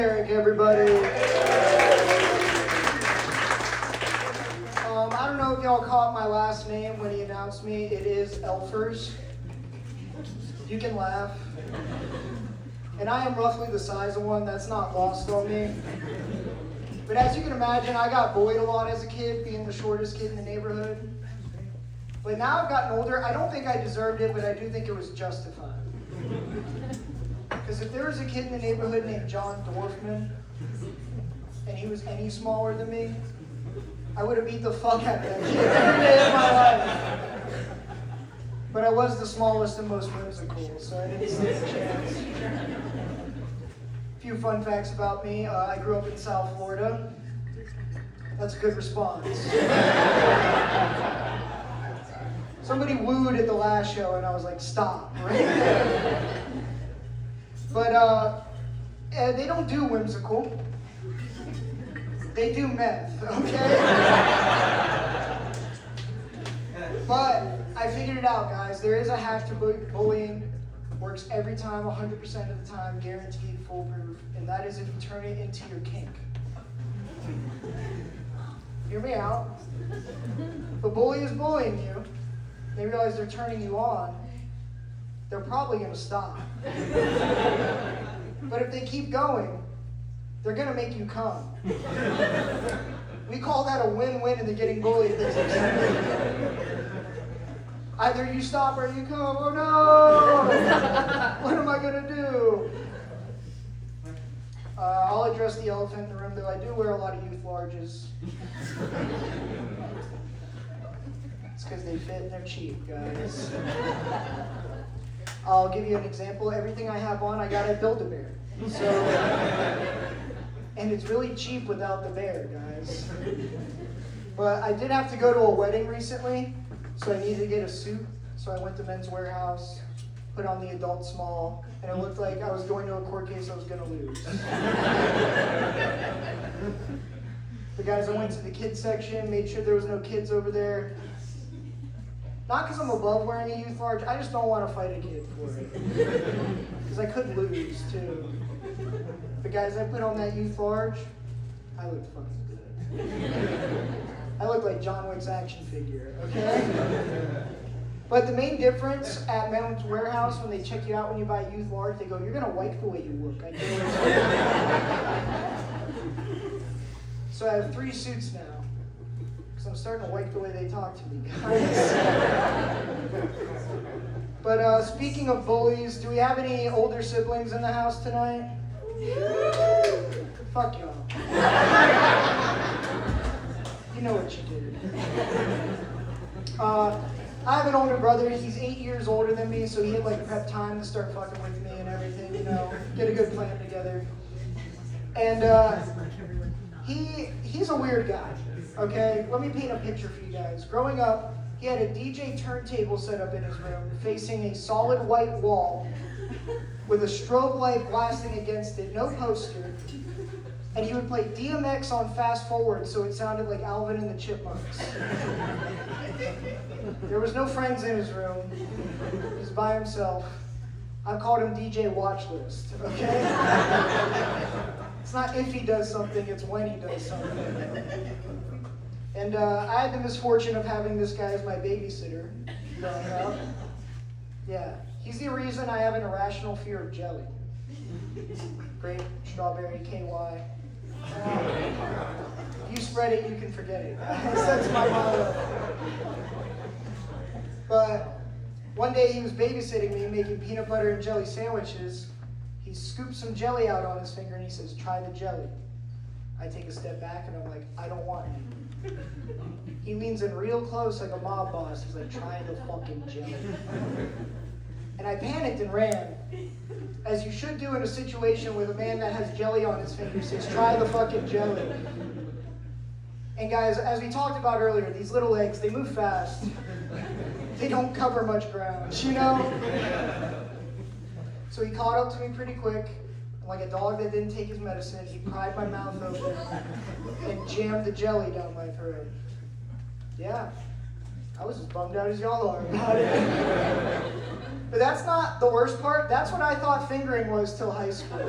Eric, everybody. I don't know if y'all caught my last name when he announced me. It is Elfers. You can laugh. And I am roughly the size of one. That's not lost on me. But as you can imagine, I got bullied a lot as a kid, being the shortest kid in the neighborhood. But now I've gotten older. I don't think I deserved it, but I do think it was justified. Because if there was a kid in the neighborhood named John Dorfman, and he was any smaller than me, I would have beat the fuck out of that kid every day of my life. But I was the smallest and most whimsical, so I didn't stand a chance. A few fun facts about me. I grew up in South Florida. That's a good response. Somebody wooed at the last show, and I was like, stop, right there. But they don't do whimsical. They do meth, okay? But I figured it out, guys. There is a hack to bullying. Works every time, 100% of the time, guaranteed, foolproof. And that is if you turn it into your kink. Hear me out. If a bully is bullying you, they realize they're turning you on, they're probably going to stop. But if they keep going, they're going to make you come. We call that a win-win in the getting bullied business. Either you stop or you come. Oh no! What am I going to do? I'll address the elephant in the room, though I do wear a lot of youth larges. It's because they fit and they're cheap, guys. I'll give you an example. Everything I have on, I got at Build-A-Bear. So, and it's really cheap without the bear, guys. But I did have to go to a wedding recently, so I needed to get a suit. So I went to Men's Warehouse, put on the adult small, and it looked like I was going to a court case I was going to lose. The guys, I went to the kids section, made sure there was no kids over there. Not because I'm above wearing a youth large, I just don't want to fight a kid for it. Because I could lose, too. But guys, I put on that youth large, I looked fucking good. I look like John Wick's action figure, okay? But the main difference at Men's Warehouse, when they check you out when you buy a youth large, they go, you're going to like the way you look. I know. So I have 3 suits now. Because I'm starting to like the way they talk to me, guys. But speaking of bullies, do we have any older siblings in the house tonight? Fuck y'all. You know what you did. I have an older brother. He's 8 years older than me, so he had like prep time to start fucking with me and everything, you know, get a good plan together. And he's a weird guy, okay? Let me paint a picture for you guys. Growing up, he had a DJ turntable set up in his room facing a solid white wall with a strobe light blasting against it, no poster. And he would play DMX on fast forward so it sounded like Alvin and the Chipmunks. There was no friends in his room. He was by himself. I've called him DJ Watchlist, okay? It's not if he does something, it's when he does something. And I had the misfortune of having this guy as my babysitter growing up. Yeah, he's the reason I have an irrational fear of jelly. Grape, strawberry, KY. If you spread it, you can forget it. That's my motto. But one day he was babysitting me, making peanut butter and jelly sandwiches. He scoops some jelly out on his finger and he says, try the jelly. I take a step back and I'm like, I don't want any. He leans in real close like a mob boss. He's like, try the fucking jelly. And I panicked and ran. As you should do in a situation with a man that has jelly on his finger says, try the fucking jelly. And guys, as we talked about earlier, these little eggs, they move fast. They don't cover much ground, you know? So he caught up to me pretty quick. And like a dog that didn't take his medicine, he pried my mouth open and jammed the jelly down my throat. Yeah, I was as bummed out as y'all are about it. But that's not the worst part. That's what I thought fingering was till high school.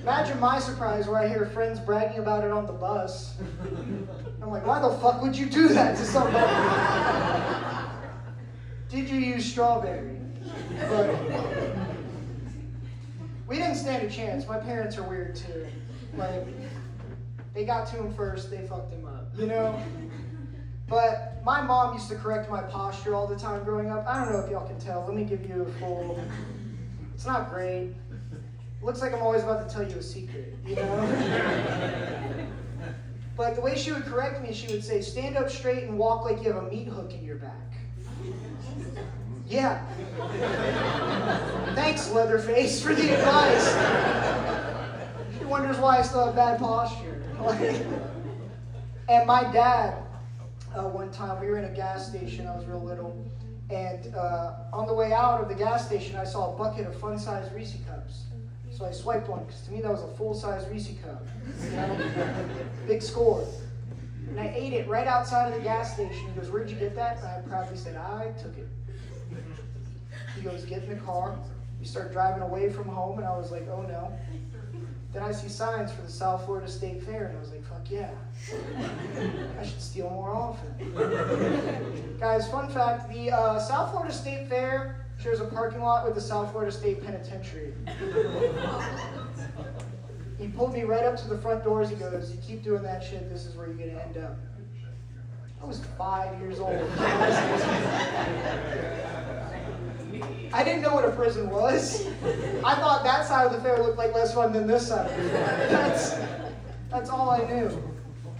Imagine my surprise where I hear friends bragging about it on the bus. I'm like, why the fuck would you do that to somebody? Did you use strawberry? But we didn't stand a chance. My parents are weird too. Like, they got to him first, they fucked him up, you know? But my mom used to correct my posture all the time growing up. I don't know if y'all can tell. Let me give you a full... It's not great. Looks like I'm always about to tell you a secret, you know? But the way she would correct me, she would say, stand up straight and walk like you have a meat hook in your back. Yeah. Thanks, Leatherface, for the advice. She wonders why I still have bad posture. And my dad, one time, we were in a gas station, I was real little, and on the way out of the gas station, I saw a bucket of fun-sized Reese cups. So I swiped one, because to me that was a full-size Reese cup. You know? Big score. And I ate it right outside of the gas station. He goes, where'd you get that? And I proudly said, I took it. He goes, get in the car. We start driving away from home, and I was like, oh no. Then I see signs for the South Florida State Fair, and I was like, fuck yeah. I should steal more often. Guys, fun fact, the South Florida State Fair shares a parking lot with the South Florida State Penitentiary. He pulled me right up to the front doors. He goes, you keep doing that shit, this is where you're going to end up. I was 5 years old. I didn't know what a prison was. I thought that side of the fair looked like less fun than this side of the fair. That's all I knew.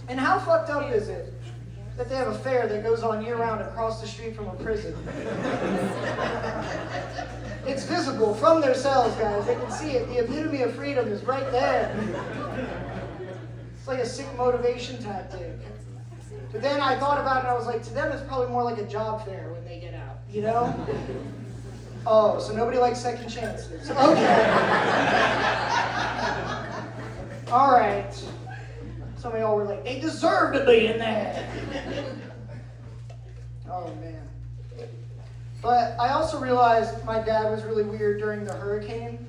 And how fucked up is it that they have a fair that goes on year-round across the street from a prison? It's visible from their cells, guys. They can see it. The epitome of freedom is right there. It's like a sick motivation tactic. But then I thought about it and I was like, to them it's probably more like a job fair when they get out, you know? Oh, so nobody likes second chances. Okay. All right. Some of y'all were like, they deserve to be in there. Oh, man. But I also realized my dad was really weird during the hurricane.